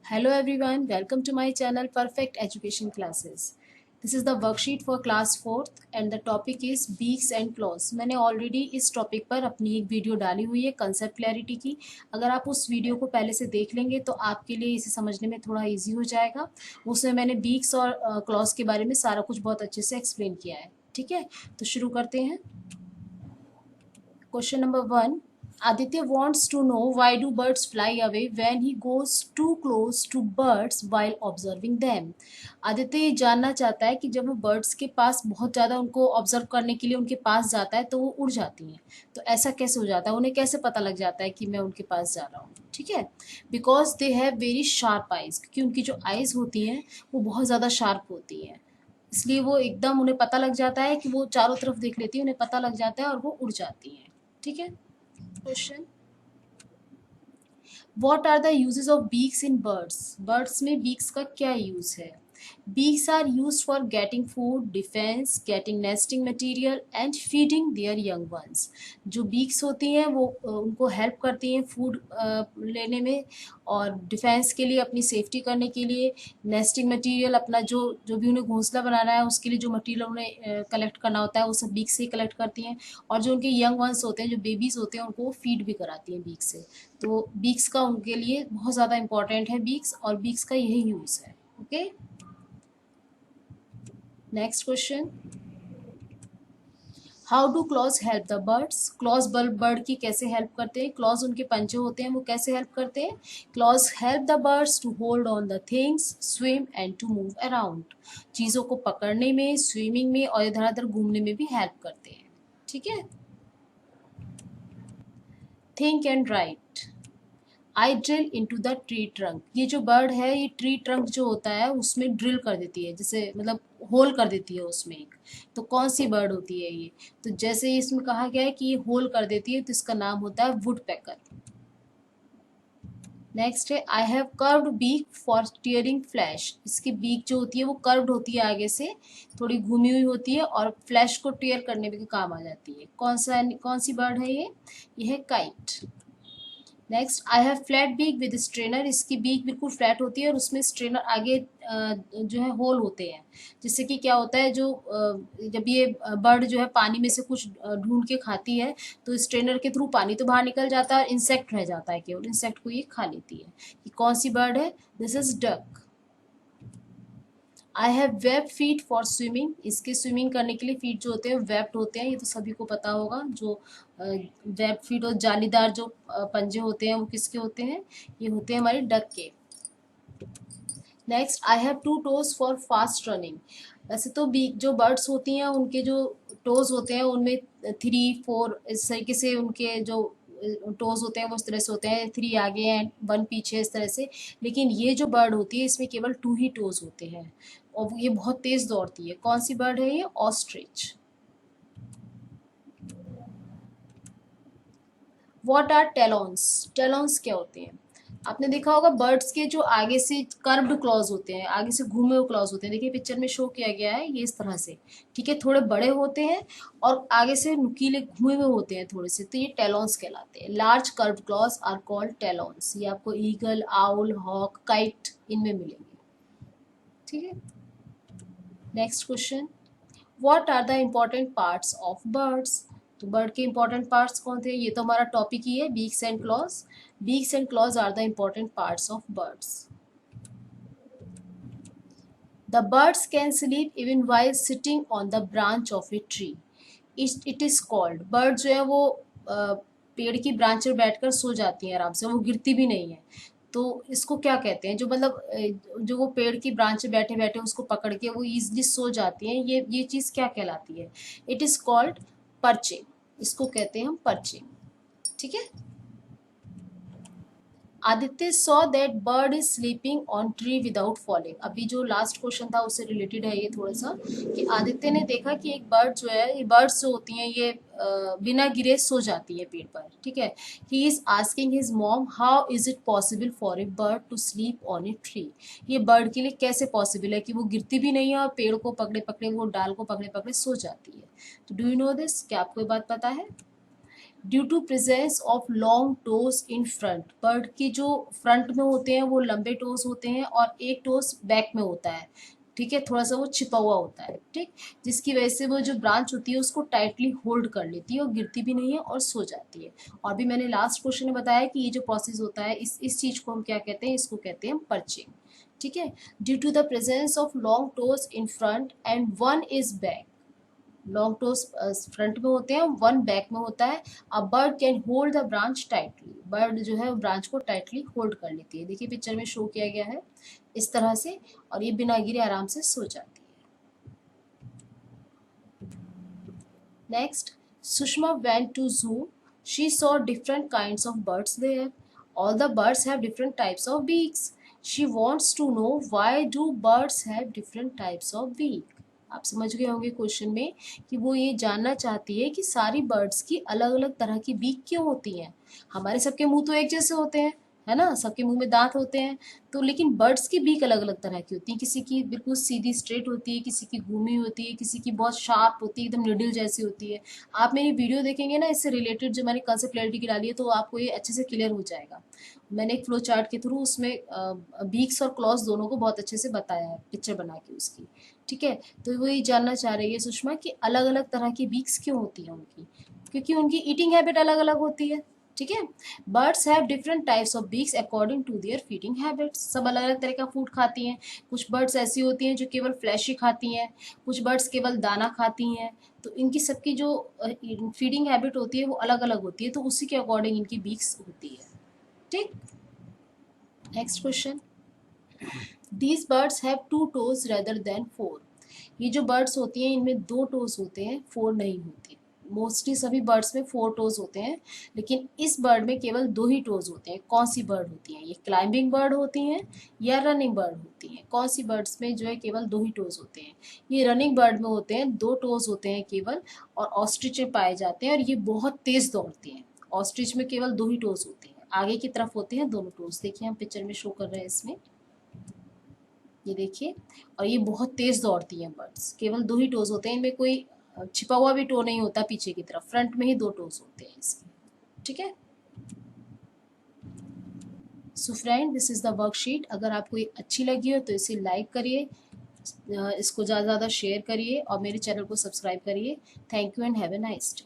Hello everyone, welcome to my channel Perfect Education Classes. This is the worksheet for class 4th and the topic is beaks and claws. मैंने already इस topic पर अपनी एक video डाली हुई है concept clarity की. अगर आप उस वीडियो को पहले से देख लेंगे तो आपके लिए इसे समझने में थोड़ा इजी हो जाएगा. उसमें मैंने बीक्स और क्लॉज के बारे में सारा कुछ बहुत अच्छे से एक्सप्लेन किया है. ठीक है, तो शुरू करते हैं. Question number 1. Aditya wants to know why do birds fly away when he goes too close to birds while observing them. Aditya ये जानना चाहता है कि जब वो बर्ड्स के पास बहुत ज़्यादा उनको ऑब्जर्व करने के लिए उनके पास जाता है तो वो उड़ जाती हैं. तो ऐसा कैसे हो जाता है, उन्हें कैसे पता लग जाता है कि मैं उनके पास जा रहा हूँ. ठीक है, because they have very sharp eyes, क्योंकि उनकी जो आइज़ होती हैं वो बहुत ज़्यादा शार्प होती हैं. इसलिए वो एकदम उन्हें पता लग जाता है कि वो चारों तरफ देख लेती है, उन्हें पता लग जाता है और वो उड़ जाती हैं. ठीक है. Question, what are the uses of beaks in birds. Birds में बीक्स का क्या यूज है. Beaks are use for getting food, defence, getting nesting material and feeding their young ones. जो बीक्स होती हैं वो उनको हेल्प करती हैं फूड लेने में, और डिफेंस के लिए, अपनी सेफ्टी करने के लिए, नेस्टिंग मटेरियल, अपना जो जो भी उन्हें घोंसला बनाना है उसके लिए जो मटेरियल उन्हें कलेक्ट करना होता है वो सब बीक से ही कलेक्ट करती हैं. और जो उनके यंग वंस होते हैं, जो बेबीज़ होते हैं, उनको फीड भी कराती हैं बीक से. तो बीक्स का उनके लिए बहुत ज़्यादा इंपॉर्टेंट है बीक्स, और बीक्स का यही यूज़ है. Okay, next question. How do clause help the birds. Clause bird की कैसे हेल्प करते हैं. क्लॉज उनके पंजे होते हैं, वो कैसे हेल्प करते हैं. Claws help the birds to hold on the things, swim and to move around. चीज़ों को पकड़ने में, स्विमिंग में और इधर उधर घूमने में भी हेल्प करते हैं. ठीक है. Think and right. I drill into the tree trunk. ये जो बर्ड है ये ट्री ट्रंक जो होता है उसमें ड्रिल कर देती है, जैसे मतलब होल कर देती है उसमें एक. तो कौन सी बर्ड होती है ये. तो जैसे इसमें कहा गया है कि ये होल कर देती है तो इसका नाम होता है वुड पैकर. नेक्स्ट है, I have curved beak for tearing flesh. इसकी बीक जो होती है वो कर्व्ड होती है, आगे से थोड़ी घूमी हुई होती है और फ्लैश को टीयर करने में काम आ जाती है. कौन सी बर्ड है ये है kite. Next, I have flat beak with strainer. इसकी बीक बिल्कुल फ्लैट होती है और उसमें स्ट्रेनर आगे जो है होल होते हैं, जिससे कि क्या होता है, जो जब ये बर्ड जो है पानी में से कुछ ढूंढ के खाती है तो स्ट्रेनर के थ्रू पानी तो बाहर निकल जाता है और इंसेक्ट रह जाता है, केवल इंसेक्ट को ये खा लेती है. ये कौन सी बर्ड है. This is duck. I have web feet for swimming. इसके स्विमिंग करने के लिए फीट जो होते हैं वेब्ड होते हैं, ये तो सभी को पता होगा. जो वेब फीट और जालीदार जो पंजे होते हैं वो किसके होते हैं, ये होते हैं हमारे डक के. Next, I have two toes for fast running. वैसे तो जो बर्ड्स होती हैं उनके जो टोज होते हैं उनमें 3 4 इस तरीके से उनके जो टोज होते हैं वो इस तरह से होते हैं, 3 आगे एंड 1 पीछे, इस तरह से. लेकिन ये जो बर्ड होती है इसमें केवल 2 ही टोज होते हैं और ये बहुत तेज दौड़ती है. कौन सी बर्ड है ये. Ostrich. What are talons. Talons क्या होते हैं. आपने देखा होगा बर्ड्स के जो आगे से कर्व्ड क्लॉज होते हैं, आगे से घूमे हुए क्लॉज होते हैं. देखिए पिक्चर में शो किया गया है, ये इस तरह से. ठीक है, थोड़े बड़े होते हैं और आगे से नुकीले घूमे हुए होते हैं थोड़े से, तो ये टेलॉन्स कहलाते हैं. Large curved claws are called talons. ये आपको ईगल, आउल, हॉक, काइट इनमें मिलेंगे. ठीक है. Next question, what are the important parts of birds. तो बर्ड के इंपॉर्टेंट पार्ट्स कौन थे, ये तो हमारा टॉपिक ही है, beaks and claws. Beaks and claws are the important parts of birds. The birds can sleep even while sitting on the branch of a tree. It is called. Bird जो है वो पेड़ की ब्रांच पर बैठकर सो जाती हैं आराम से, वो गिरती भी नहीं है. तो इसको क्या कहते हैं, जो मतलब जो वो पेड़ की ब्रांच पे बैठे बैठे उसको पकड़ के वो इजीली सो जाती हैं, ये चीज़ क्या कहलाती है. It is called perching. इसको कहते हैं हम पर्चिंग. ठीक है. Aditya saw that bird is sleeping on tree without falling. अभी जो लास्ट क्वेश्चन था उससे रिलेटेड है ये थोड़ा सा, कि आदित्य ने देखा कि एक बर्ड जो है, ये बर्ड्स जो होती हैं ये बिना गिरे सो जाती है पेड़ पर. ठीक है. He is asking his mom how is it possible for a bird to sleep on a tree. ये बर्ड के लिए कैसे पॉसिबल है कि वो गिरती भी नहीं है और पेड़ को पकड़े पकड़े, वो डाल को पकड़े पकड़े सो जाती है. तो डू यू नो दिस, क्या आपको ये बात पता है. Due to presence of long toes in front, bird के जो फ्रंट में होते हैं वो लंबे टोज होते हैं और एक टोज बैक में होता है, ठीक है, थोड़ा सा वो छिपा हुआ होता है, ठीक, जिसकी वजह से वो जो ब्रांच होती है उसको टाइटली होल्ड कर लेती है और गिरती भी नहीं है और सो जाती है। और भी मैंने लास्ट क्वेश्चन में बताया कि ये जो प्रोसेस होता है इस चीज को हम क्या कहते हैं, इसको कहते हैं पर्चिंग, ठीक है। Due to the presence of long toes in front and one is back, long toes front में होते हैं, वन बैक में होता है। A bird can hold the branch tightly, bird जो है ब्रांच को टाइटली होल्ड कर लेती है, देखिए पिक्चर में शो किया गया है इस तरह से, और ये बिना गिरे आराम से सो जाती है। Next, Sushma went to zoo, she saw different kinds of birds there, all the birds have different types of beaks, she wants to know why do birds have different types of beak. आप समझ गए होंगे question में कि वो ये जानना चाहती है कि सारी बर्ड्स की अलग अलग तरह की बीक क्यों होती हैं। हमारे सबके मुंह तो एक जैसे होते हैं, है ना, सबके मुंह में दांत होते हैं, तो लेकिन बर्ड्स की बीक अलग अलग तरह की होती है, किसी की बिल्कुल सीधी स्ट्रेट होती है, किसी की घूमी होती है, किसी की बहुत शार्प होती है, एकदम निडल जैसी होती है। आप मेरी वीडियो देखेंगे ना, इससे रिलेटेड जो मैंने कंसेप्ट क्लैरिटी की डाली है, तो आपको ये अच्छे से क्लियर हो जाएगा। मैंने एक फ्लो चार्ट के थ्रू उसमें बीक्स और क्लॉज दोनों को बहुत अच्छे से बताया है, पिक्चर बना के उसकी, ठीक है। तो वो ये जानना चाह रही है सुषमा कि अलग अलग तरह की बीक्स क्यों होती है उनकी, क्योंकि उनकी ईटिंग हैबिट अलग अलग होती है, ठीक है। Birds have different types of beaks according to their feeding habits, सब अलग अलग तरह का फूड खाती हैं। कुछ बर्ड्स ऐसी होती हैं जो केवल फ्लैश ही खाती हैं, कुछ बर्ड्स केवल दाना खाती हैं, तो इनकी सबकी जो फीडिंग हैबिट होती है वो अलग अलग होती है, तो उसी के अकॉर्डिंग इनकी बीक्स होती है, ठीक। Next question, these birds have two toes rather than four, ये जो बर्ड्स होती हैं इनमें दो टोज होते हैं, फोर नहीं होती। मोस्टली सभी बर्ड्स में फोर टोज होते हैं, लेकिन इस बर्ड में केवल दो ही टोज होते हैं। कौन सी बर्ड होती हैं ये, क्लाइंबिंग बर्ड होती हैं या रनिंग बर्ड होती हैं? कौन सी बर्ड्स में जो है केवल दो ही टोज होते हैं? ये रनिंग बर्ड में होते हैं, दो टोज होते हैं केवल, और ऑस्ट्रिच में पाए जाते हैं और ये बहुत तेज दौड़ते हैं। ऑस्ट्रिच में केवल दो ही टोज होते हैं, आगे की तरफ होते हैं दोनों टोज, देखिए हम पिक्चर में शो कर रहे हैं इसमें, ये देखिए, और ये बहुत तेज दौड़ती हैं बर्ड्स, केवल दो ही टोज होते हैं इनमें, कोई छिपा हुआ भी टो नहीं होता पीछे की तरफ, फ्रंट में ही दो टोज होते हैं इसके, ठीक है। So friend, this is the worksheet. अगर आपको ये अच्छी लगी हो तो इसे लाइक करिए, इसको ज़्यादा से ज़्यादा शेयर करिए और मेरे चैनल को सब्सक्राइब करिए। Thank you and have a nice day.